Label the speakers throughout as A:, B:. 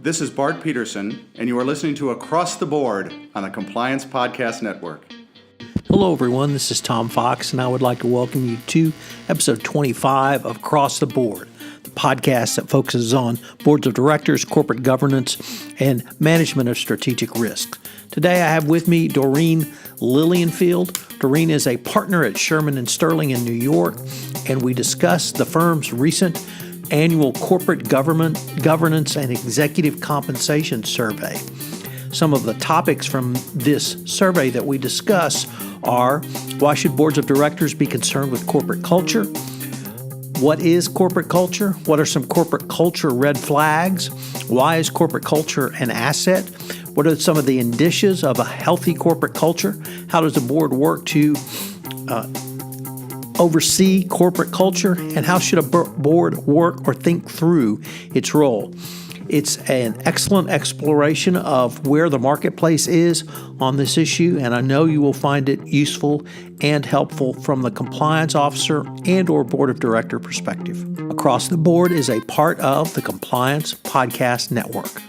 A: This is Bart Peterson, and you are listening to Across the Board on the Compliance Podcast Network.
B: Hello, everyone. This is Tom Fox, and I would like to welcome you to episode 25 of Across the Board, the podcast that focuses on boards of directors, corporate governance, and management of strategic risk. Today, I have with me Doreen Lilienfeld. Doreen is a partner at Shearman Sterling in New York, and we discuss the firm's recent annual corporate governance and executive compensation survey. Some of the topics from this survey that we discuss are: why should boards of directors be concerned with corporate culture? What is corporate culture? What are some corporate culture red flags? Why is corporate culture an asset? What are some of the indicias of a healthy corporate culture? How does the board work to oversee corporate culture? And how should a board work or think through its role? It's an excellent exploration of where the marketplace is on this issue, and I know you will find it useful and helpful from the compliance officer and or board of director perspective. Across the Board is a part of the Compliance Podcast Network.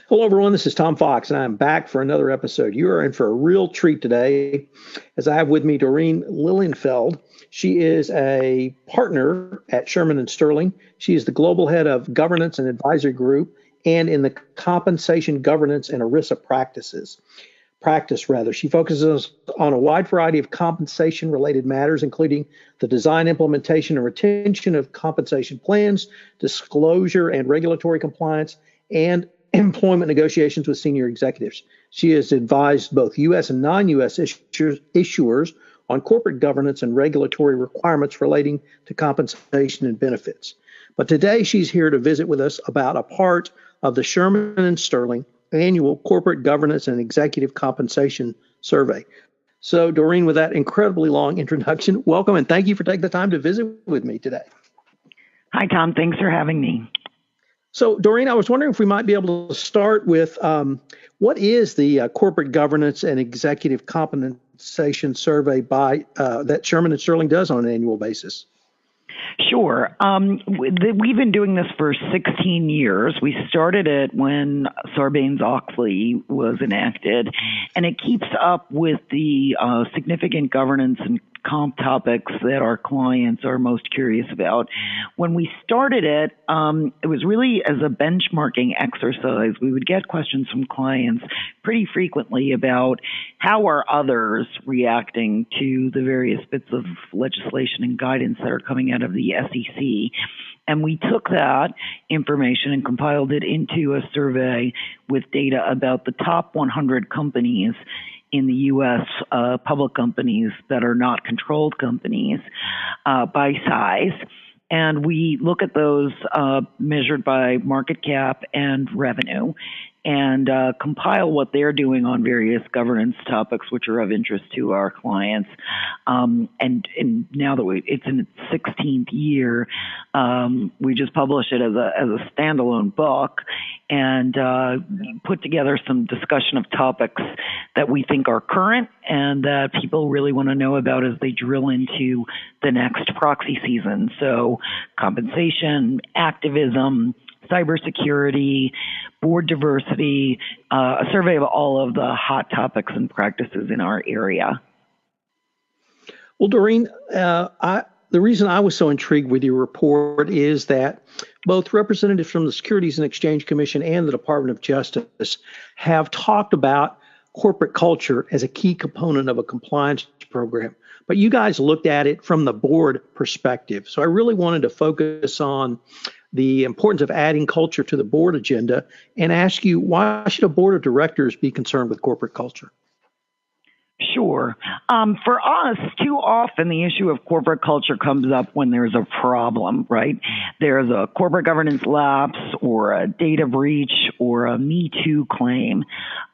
B: Hello, everyone. This is Tom Fox, and I'm back for another episode. You are in for a real treat today, as I have with me Doreen Lilienfeld. She is a partner at Shearman Sterling. She is the global head of governance and advisory group, and in the compensation, governance, and ERISA practice. She focuses on a wide variety of compensation-related matters, including the design, implementation, and retention of compensation plans, disclosure and regulatory compliance, and employment negotiations with senior executives. She has advised both U.S. and non-U.S. issuers on corporate governance and regulatory requirements relating to compensation and benefits. But today she's here to visit with us about a part of the Shearman Sterling annual corporate governance and executive compensation survey. So, Doreen, with that incredibly long introduction, welcome and thank you for taking the time to visit with me today.
C: Hi, Tom. Thanks for having me.
B: So, Doreen, I was wondering if we might be able to start with what is the corporate governance and executive compensation survey that Shearman Sterling does on an annual basis?
C: Sure. We've been doing this for 16 years. We started it when Sarbanes-Oxley was enacted, and it keeps up with the significant governance and comp topics that our clients are most curious about. When we started it, it was really as a benchmarking exercise. We would get questions from clients pretty frequently about how are others reacting to the various bits of legislation and guidance that are coming out of the SEC. And we took that information and compiled it into a survey with data about the top 100 companies in the U.S., public companies that are not controlled companies by size. And we look at those measured by market cap and revenue and compile what they're doing on various governance topics which are of interest to our clients. And now that it's in its 16th year, we just published it as a standalone book and put together some discussion of topics that we think are current and that people really want to know about as they drill into the next proxy season. So compensation, activism, cybersecurity, board diversity, a survey of all of the hot topics and practices in our area.
B: Well, Doreen, the reason I was so intrigued with your report is that both representatives from the Securities and Exchange Commission and the Department of Justice have talked about corporate culture as a key component of a compliance program. But you guys looked at it from the board perspective. So I really wanted to focus on the importance of adding culture to the board agenda and ask you, why should a board of directors be concerned with corporate culture?
C: Sure. For us, too often the issue of corporate culture comes up when there's a problem, right? There's a corporate governance lapse or a data breach or a Me Too claim.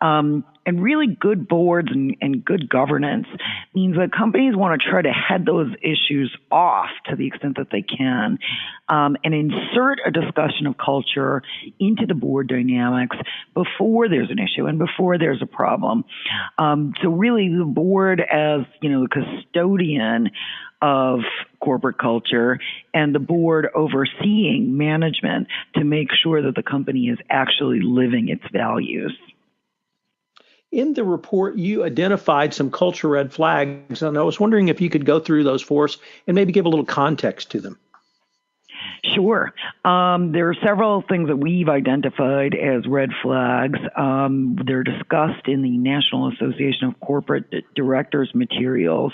C: And really good boards and good governance means that companies want to try to head those issues off to the extent that they can, and insert a discussion of culture into the board dynamics before there's an issue and before there's a problem. So really the board as, the custodian of corporate culture and the board overseeing management to make sure that the company is actually living its values.
B: In the report, you identified some culture red flags, and I was wondering if you could go through those for us and maybe give a little context to them.
C: Sure. There are several things that we've identified as red flags. They're discussed in the National Association of Corporate Directors materials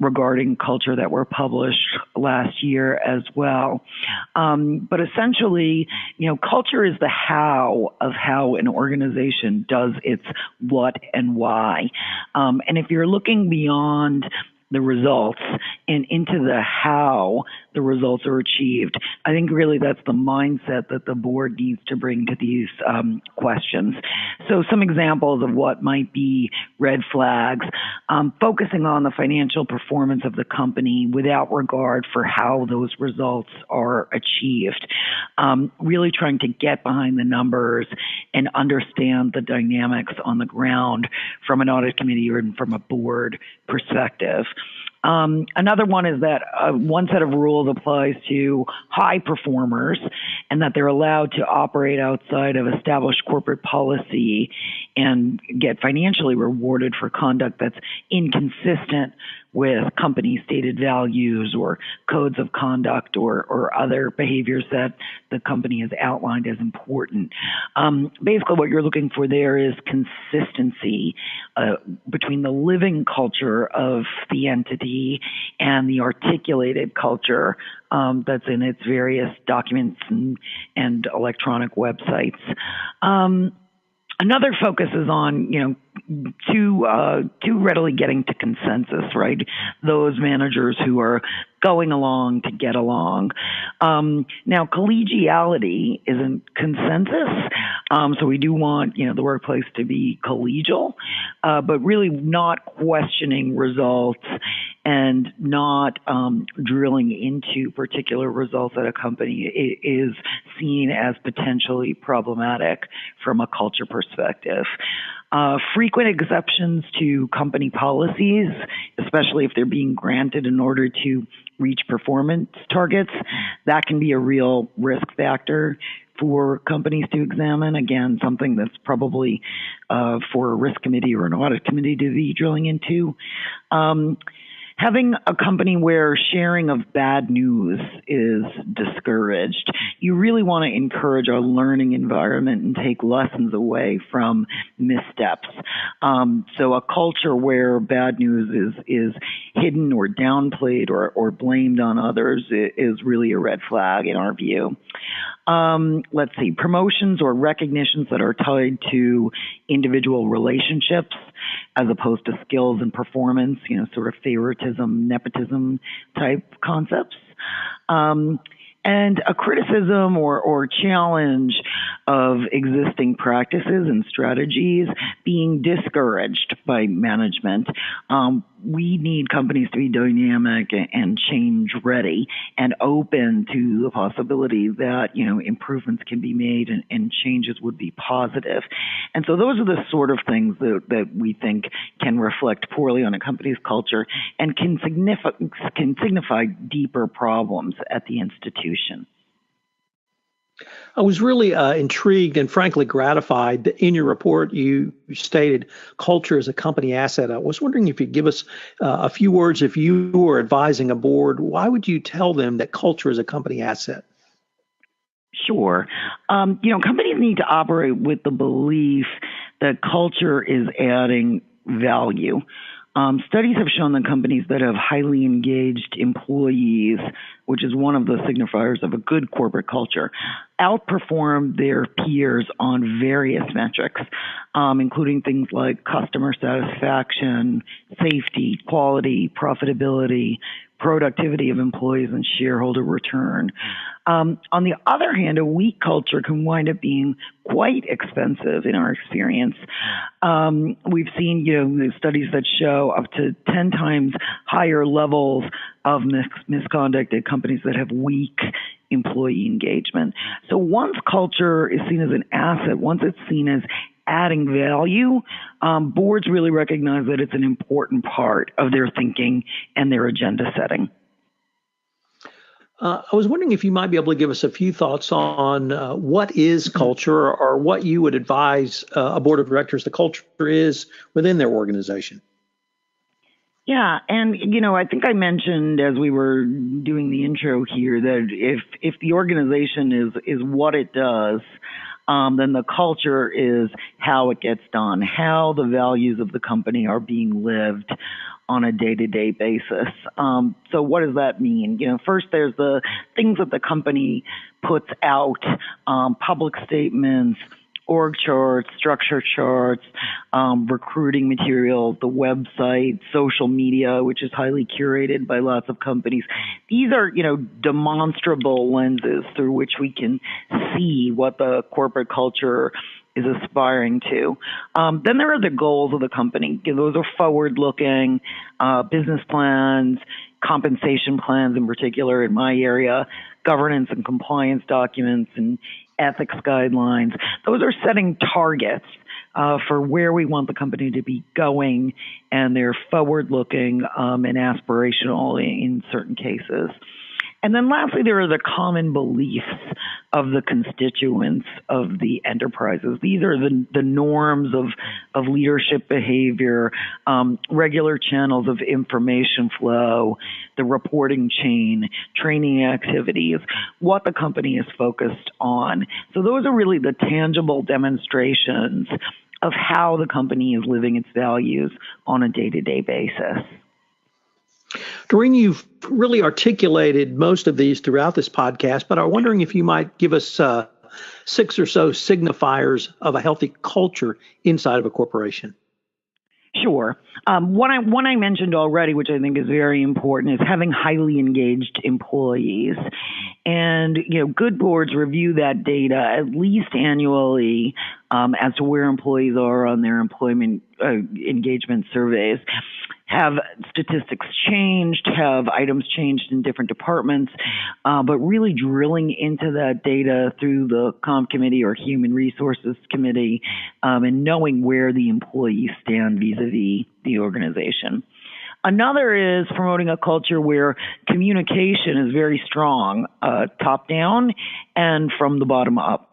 C: regarding culture that were published last year as well. But essentially, culture is the how of how an organization does its what and why. And if you're looking beyond the results and into the how the results are achieved, I think really that's the mindset that the board needs to bring to these questions. So some examples of what might be red flags, focusing on the financial performance of the company without regard for how those results are achieved, really trying to get behind the numbers and understand the dynamics on the ground from an audit committee or from a board perspective. Another one is that one set of rules applies to high performers and that they're allowed to operate outside of established corporate policy and get financially rewarded for conduct that's inconsistent with company stated values or codes of conduct or other behaviors that the company has outlined as important. Basically, what you're looking for there is consistency between the living culture of the entity and the articulated culture that's in its various documents and electronic websites. Another focus is on, too readily getting to consensus, right? Those managers who are going along to get along. Now, collegiality isn't consensus, so we do want, the workplace to be collegial, but really not questioning results and not drilling into particular results at a company is seen as potentially problematic from a culture perspective. Frequent exceptions to company policies, especially if they're being granted in order to reach performance targets, that can be a real risk factor for companies to examine. Again, something that's probably for a risk committee or an audit committee to be drilling into. Having a company where sharing of bad news is discouraged, you really want to encourage a learning environment and take lessons away from missteps. So a culture where bad news is hidden or downplayed or blamed on others is really a red flag in our view. Let's see, promotions or recognitions that are tied to individual relationships as opposed to skills and performance, sort of favoritism, nepotism type concepts. And a criticism or challenge of existing practices and strategies being discouraged by management. We need companies to be dynamic and change ready and open to the possibility that, improvements can be made and changes would be positive. And so those are the sort of things that we think can reflect poorly on a company's culture and can signify deeper problems at the institution.
B: I was really intrigued and frankly gratified that in your report you stated culture is a company asset. I was wondering if you'd give us a few words. If you were advising a board, why would you tell them that culture is a company asset?
C: Sure. Companies need to operate with the belief that culture is adding value. Studies have shown that companies that have highly engaged employees, which is one of the signifiers of a good corporate culture, outperform their peers on various metrics, including things like customer satisfaction, safety, quality, profitability, productivity of employees and shareholder return. On the other hand, a weak culture can wind up being quite expensive in our experience. We've seen, studies that show up to 10 times higher levels of misconduct at companies that have weak employee engagement. So once culture is seen as an asset, once it's seen as adding value, boards really recognize that it's an important part of their thinking and their agenda setting.
B: I was wondering if you might be able to give us a few thoughts on what is culture, or what you would advise a board of directors the culture is within their organization.
C: Yeah, and I think I mentioned as we were doing the intro here that if the organization is what it does, then the culture is how it gets done, how the values of the company are being lived on a day-to-day basis. So what does that mean? First there's the things that the company puts out, public statements, org charts, structure charts, recruiting materials, the website, social media, which is highly curated by lots of companies. These are, demonstrable lenses through which we can see what the corporate culture is aspiring to. Then there are the goals of the company. Those are forward-looking business plans, compensation plans in particular in my area, governance and compliance documents, and ethics guidelines. Those are setting targets for where we want the company to be going, and they're forward-looking and aspirational in certain cases. And then lastly, there are the common beliefs of the constituents of the enterprises. These are the norms of leadership behavior, regular channels of information flow, the reporting chain, training activities, what the company is focused on. So those are really the tangible demonstrations of how the company is living its values on a day-to-day basis.
B: Doreen, you've really articulated most of these throughout this podcast, but I'm wondering if you might give us 6 or so signifiers of a healthy culture inside of a corporation.
C: Sure. One I mentioned already, which I think is very important, is having highly engaged employees. And, good boards review that data at least annually as to where employees are on their employment engagement surveys. Have statistics changed, have items changed in different departments, but really drilling into that data through the Comp Committee or Human Resources Committee, and knowing where the employees stand vis-a-vis the organization. Another is promoting a culture where communication is very strong, top down and from the bottom up.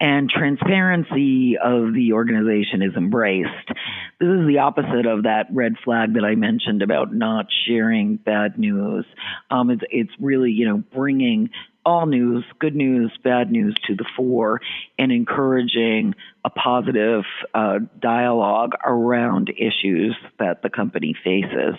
C: And transparency of the organization is embraced. This is the opposite of that red flag that I mentioned about not sharing bad news. It's really, bringing all news, good news, bad news to the fore, and encouraging a positive dialogue around issues that the company faces.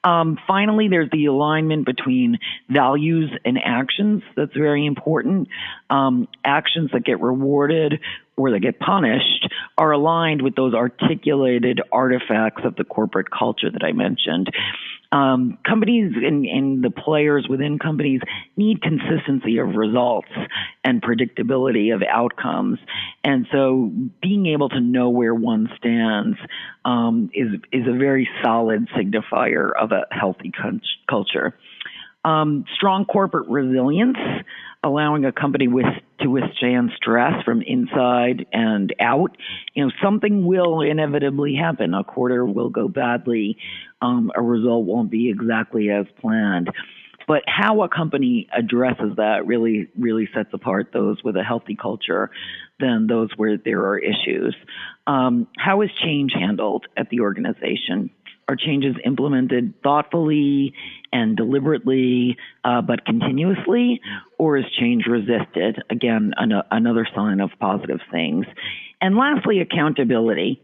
C: Finally, there's the alignment between values and actions. That's very important. Actions that get rewarded or that get punished are aligned with those articulated artifacts of the corporate culture that I mentioned. Companies and the players within companies need consistency of results and predictability of outcomes. And so being able to know where one stands is a very solid signifier of a healthy culture. Strong corporate resilience, allowing a company to withstand stress from inside and out. Something will inevitably happen. A quarter will go badly. A result won't be exactly as planned. But how a company addresses that really sets apart those with a healthy culture than those where there are issues. How is change handled at the organization? Are changes implemented thoughtfully and deliberately, but continuously, or is change resisted? Again, another sign of positive things. And lastly, accountability.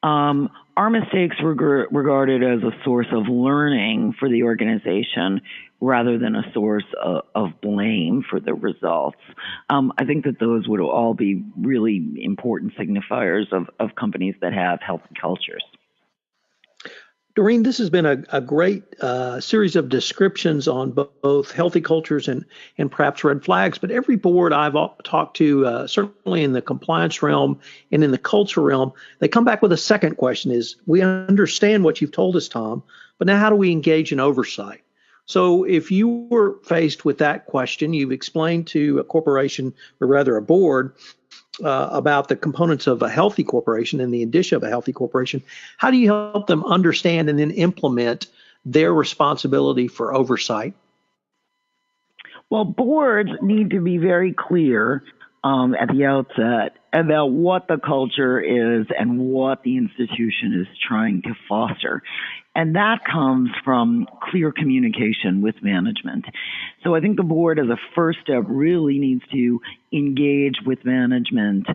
C: Are mistakes regarded as a source of learning for the organization rather than a source of blame for the results? I think that those would all be really important signifiers of companies that have healthy cultures.
B: Doreen, this has been a great series of descriptions on both healthy cultures and perhaps red flags. But every board I've talked to, certainly in the compliance realm and in the culture realm, they come back with a second question is, we understand what you've told us, Tom, but now how do we engage in oversight? So if you were faced with that question, you've explained to a corporation, or rather a board, about the components of a healthy corporation and the indicia of a healthy corporation. How do you help them understand and then implement their responsibility for oversight?
C: Well, boards need to be very clear at the outset about what the culture is and what the institution is trying to foster. And that comes from clear communication with management. So I think the board, as a first step, really needs to engage with management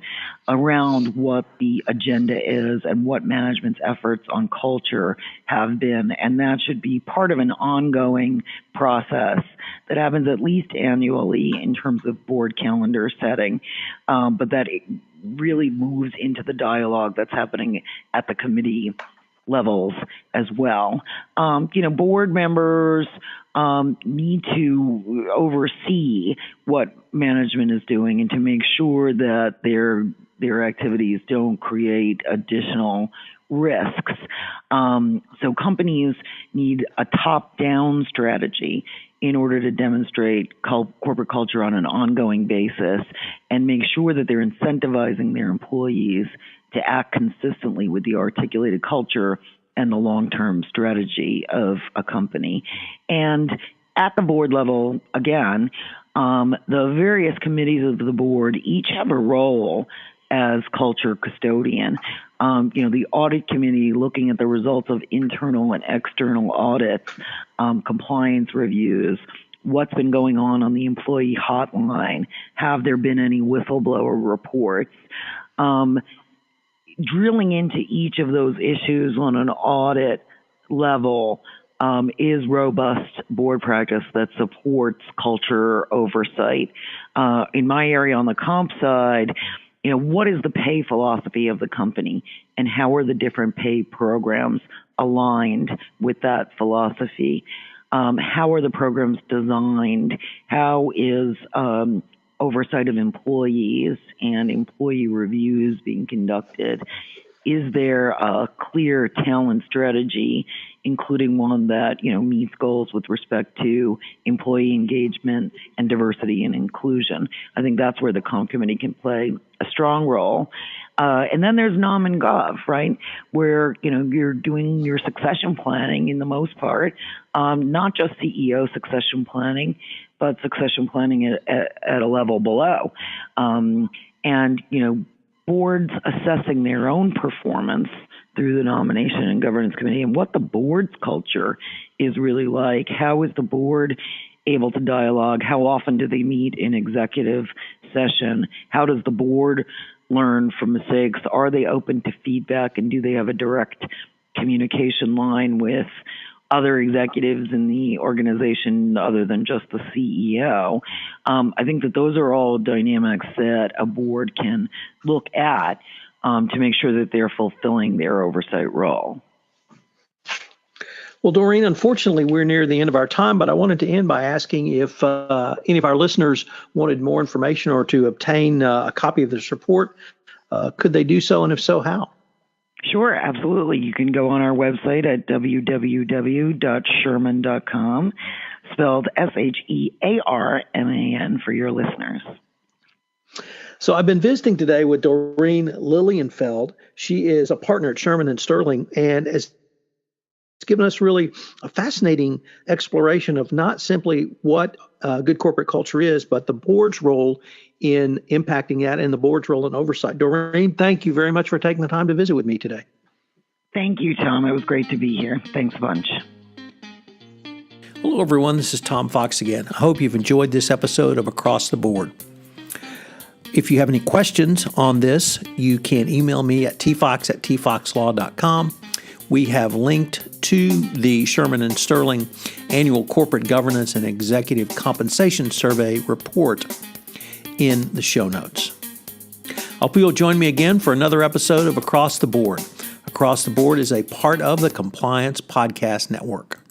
C: around what the agenda is and what management's efforts on culture have been. And that should be part of an ongoing process that happens at least annually in terms of board calendar setting, but that it really moves into the dialogue that's happening at the committee levels as well. Board members need to oversee what management is doing and to make sure that their activities don't create additional risks. So companies need a top-down strategy in order to demonstrate corporate culture on an ongoing basis and make sure that they're incentivizing their employees to act consistently with the articulated culture and the long-term strategy of a company. And at the board level, again, the various committees of the board each have a role as culture custodian. The audit committee looking at the results of internal and external audits, compliance reviews, what's been going on the employee hotline, have there been any whistleblower reports, drilling into each of those issues on an audit level is robust board practice that supports culture oversight. In my area on the comp side, what is the pay philosophy of the company and how are the different pay programs aligned with that philosophy? How are the programs designed? How is oversight of employees and employee reviews being conducted? Is there a clear talent strategy, including one that meets goals with respect to employee engagement and diversity and inclusion? I think that's where the Comp Committee can play a strong role. And then there's Nom and Gov, right, where you're doing your succession planning in the most part, not just CEO succession planning, but succession planning at a level below. Boards assessing their own performance through the Nomination and Governance Committee and what the board's culture is really like. How is the board able to dialogue? How often do they meet in executive session? How does the board learn from mistakes? Are they open to feedback, and do they have a direct communication line with other executives in the organization other than just the CEO? I think that those are all dynamics that a board can look at to make sure that they're fulfilling their oversight role.
B: Well, Doreen, unfortunately, we're near the end of our time, but I wanted to end by asking if any of our listeners wanted more information or to obtain a copy of this report. Could they do so, and if so, how?
C: Sure, absolutely. You can go on our website at www.shearman.com, spelled SHEARMAN for your listeners.
B: So I've been visiting today with Doreen Lilienfeld. She is a partner at Shearman Sterling, and has given us really a fascinating exploration of not simply what good corporate culture is, but the board's role in impacting that and the board's role in oversight. Doreen, thank you very much for taking the time to visit with me today.
C: Thank you, Tom. It was great to be here. Thanks a bunch.
B: Hello, everyone. This is Tom Fox again. I hope you've enjoyed this episode of Across the Board. If you have any questions on this, you can email me at tfox@tfoxlaw.com. We have linked to the Shearman & Sterling Annual Corporate Governance and Executive Compensation Survey report in the show notes. I hope you'll join me again for another episode of Across the Board. Across the Board is a part of the Compliance Podcast Network.